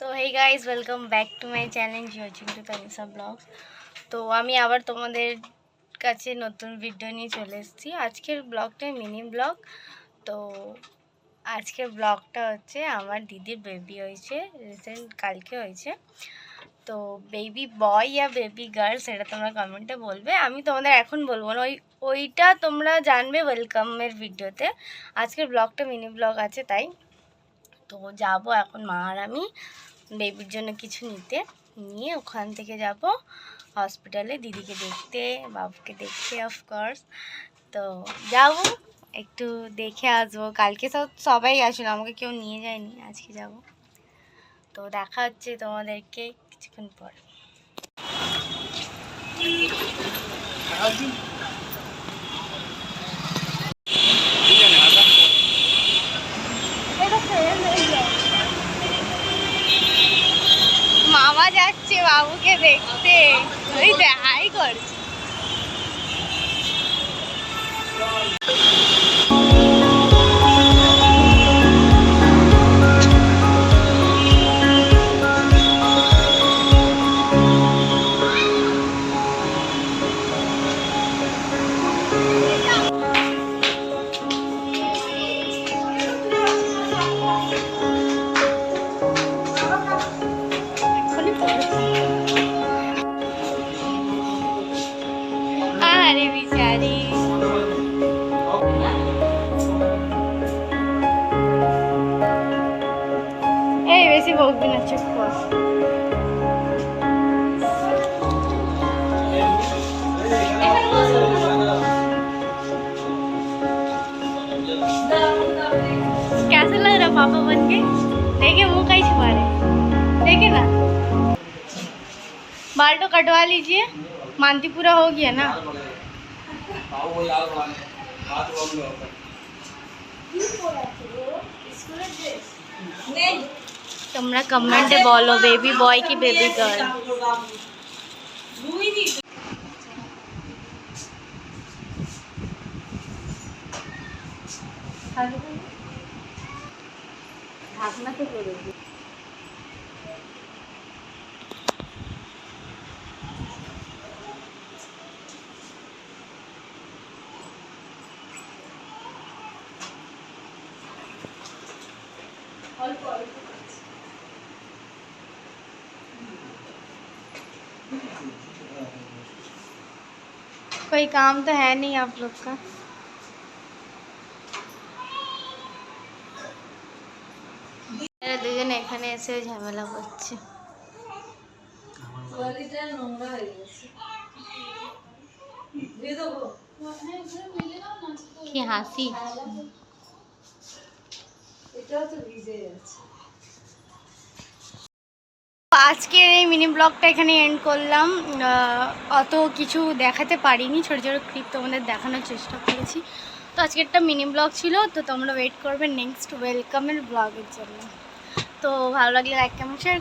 So hey guys, welcome back to my channel watching to Tanisha vlogs. তো আমি আবার তোমাদের কাছে নতুন ভিডিও নিয়ে চলে এসেছি। আজকের ব্লগটা মিনি ব্লগ। তো আজকের ব্লগটা হচ্ছে আমার দিদির বেবি হয়েছে, রিসেন্ট কালকে হয়েছে। তো বেবি বয় ইয়া বেবি গার্ল সেটা তোমরা কমেন্টে বলবে, আমি তোমাদের এখন বলবো না, ওইটা তোমরা জানবে ওয়েলকামের ভিডিওতে। আজকের ব্লগটা মিনি ব্লগ আছে তাই। তো যাব এখন মা আর আমি বেবির জন্য কিছু নিয়ে ওখান থেকে যাব হসপিটালে দিদিকে দেখতে, বাবুকে দেখতে অফকোর্স। তো যাব, একটু দেখে আসবো। কালকে সবাই আসলো, আমাকে কেউ নিয়ে যায়নি, আজকে যাব। তো দেখা হচ্ছে তোমাদেরকে কিছুক্ষণ পর। মামা যাচ্ছে বাবুকে দেখতে, ওই দেখাই করছে। আরে বিচারি, এই বেশি বকবি না, চুপ কর। कैसा लग रहा पापा बन के? देखे मुंह कहीं छुपा रहे, देखे ना। बाल तो कटवा लीजिए, मानती पूरा हो गया ना। তোমরা কমেন্টে বলো বেবি বয় কি বেবি গার্ল। ঢাকনা তো করে দিই। कोई काम तो है नहीं आप लोग का। এরা দুজনে এখানে এসে ঝামেলা করছে। কি হাসি। আজকের এই মিনি ব্লগটা এখানে এন্ড করলাম। অত কিছু দেখাতে পারিনি, ছোটো ছোটো ক্লিপ তোমাদের দেখানোর চেষ্টা করেছি। তো আজকেরটা মিনি ব্লগ ছিল, তো তোমরা ওয়েট করবে নেক্সট ওয়েলকামের ব্লগের জন্য। তো ভালো লাগলে লাইক কমেন্ট শেয়ার